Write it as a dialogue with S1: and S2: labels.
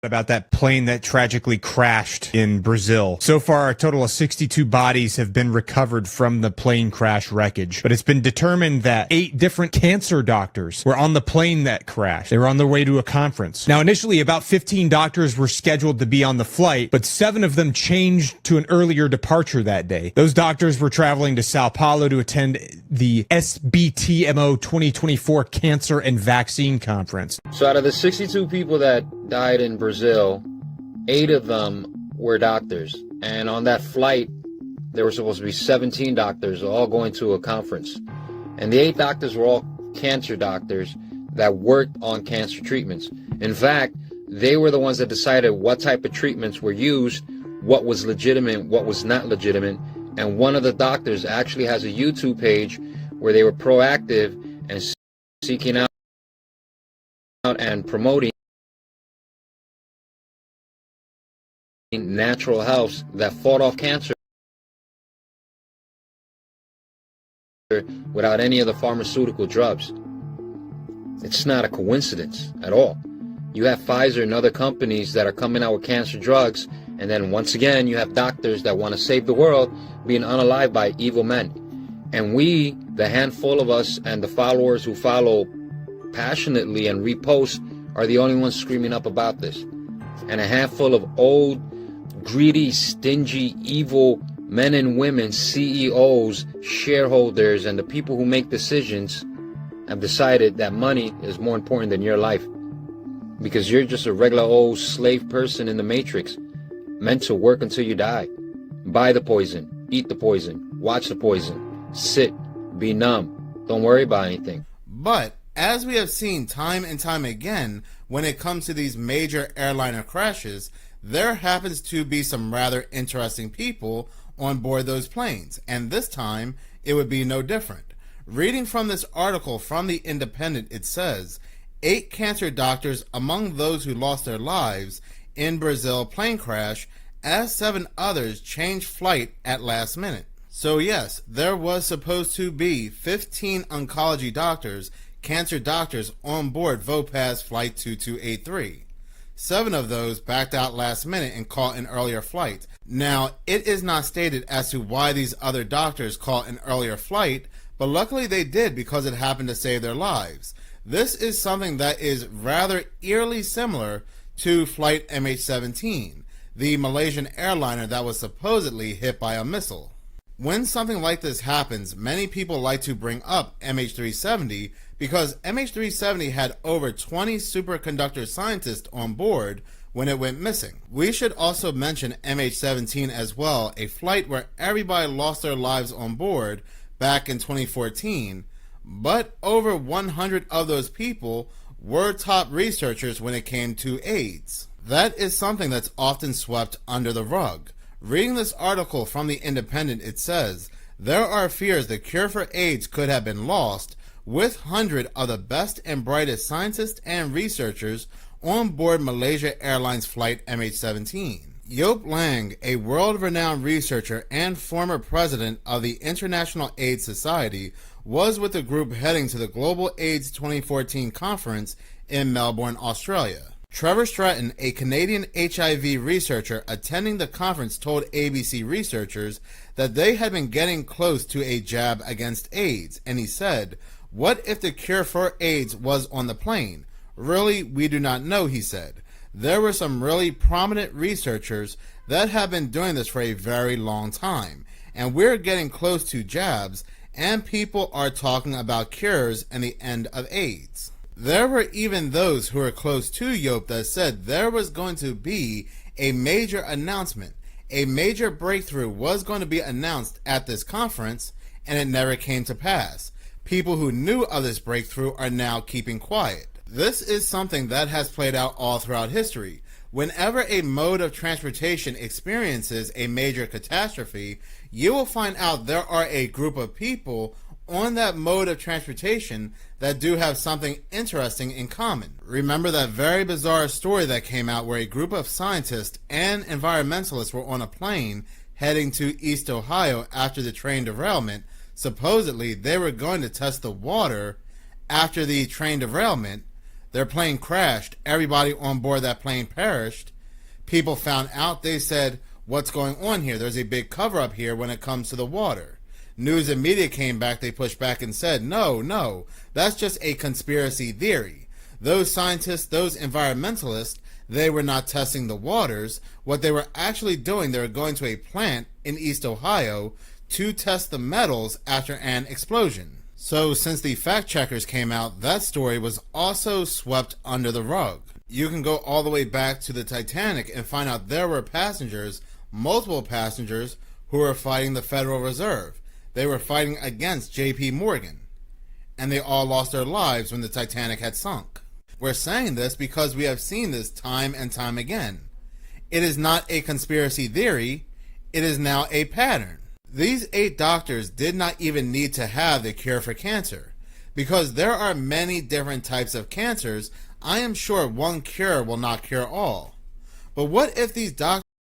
S1: about that plane that tragically crashed in Brazil. So far, a total of 62 bodies have been recovered from the plane crash wreckage, but it's been determined that 8 different cancer doctors were on the plane that crashed. They were on their way to a conference. Now, initially, about 15 doctors were scheduled to be on the flight, but 7 of them changed to an earlier departure that day. Those doctors were traveling to Sao Paulo to attend the SBTMO 2024 Cancer and Vaccine Conference.
S2: So out of the 62 people that died in Brazil, 8 of them were doctors. And on that flight, there were supposed to be 17 doctors all going to a conference. And the 8 doctors were all cancer doctors that worked on cancer treatments. In fact, they were the ones that decided what type of treatments were used, what was legitimate, what was not legitimate. And one of the doctors actually has a YouTube page where they were proactive and seeking out and promoting natural health that fought off cancer without any of the pharmaceutical drugs. It's not a coincidence at all. You have Pfizer and other companies that are coming out with cancer drugs, and then once again you have doctors that want to save the world being unalived by evil men. And we, the handful of us and the followers who follow passionately and repost, are the only ones screaming up about this. And a handful of old, greedy, stingy, evil men and women, CEOs, shareholders, and the people who make decisions have decided that money is more important than your life. Because you're just a regular old slave person in the matrix, meant to work until you die. Buy the poison, eat the poison, watch the poison, sit, be numb, don't worry about anything.
S3: But as we have seen time and time again, when it comes to these major airliner crashes, there happens to be some rather interesting people on board those planes, and this time it would be no different. Reading from this article from The Independent, it says, 8 cancer doctors among those who lost their lives in Brazil plane crash, as 7 others changed flight at last minute. So yes, there was supposed to be 15 oncology doctors, cancer doctors on board Vopaz Flight 2283. 7 of those backed out last minute and caught an earlier flight. Now, it is not stated as to why these other doctors caught an earlier flight, but luckily they did because it happened to save their lives. This is something that is rather eerily similar to Flight MH17, the Malaysian airliner that was supposedly hit by a missile. When something like this happens, many people like to bring up MH370 because MH370 had over 20 superconductor scientists on board when it went missing. We should also mention MH17 as well, a flight where everybody lost their lives on board back in 2014, but over 100 of those people were top researchers when it came to AIDS. That is something that's often swept under the rug. Reading this article from The Independent, it says, there are fears the cure for AIDS could have been lost with 100 of the best and brightest scientists and researchers on board Malaysia Airlines Flight MH17. Joop Lang, a world-renowned researcher and former president of the International AIDS Society, was with the group heading to the Global AIDS 2014 conference in Melbourne, Australia. Trevor Stratton, a Canadian HIV researcher attending the conference, told ABC researchers that they had been getting close to a jab against AIDS, and he said, "What if the cure for AIDS was on the plane? Really, we do not know," he said. There were some really prominent researchers that have been doing this for a very long time, and we're getting close to jabs, and people are talking about cures and the end of AIDS. There were even those who were close to Joop that said there was going to be a major announcement. A major breakthrough was going to be announced at this conference, and it never came to pass. People who knew of this breakthrough are now keeping quiet. This is something that has played out all throughout history. Whenever a mode of transportation experiences a major catastrophe, you will find out there are a group of people on that mode of transportation that do have something interesting in common. Remember that very bizarre story that came out where a group of scientists and environmentalists were on a plane heading to East Ohio after the train derailment. Supposedly, they were going to test the water after the train derailment. Their plane crashed. Everybody on board that plane perished. People found out. They said, what's going on here? There's a big cover-up here when it comes to the water. News and media came back. They pushed back and said, no, that's just a conspiracy theory. Those scientists, those environmentalists, they were not testing the waters. What they were actually doing, they were going to a plant in East Ohio to test the metals after an explosion. So since the fact checkers came out, that story was also swept under the rug. You can go all the way back to the Titanic and find out there were passengers, multiple passengers, who were fighting the Federal Reserve. They were fighting against J.P. Morgan. And they all lost their lives when the Titanic had sunk. We're saying this because we have seen this time and time again. It is not a conspiracy theory. It is now a pattern. These 8 doctors did not even need to have the cure for cancer, because there are many different types of cancers. I am sure one cure will not cure all. But what if these doctors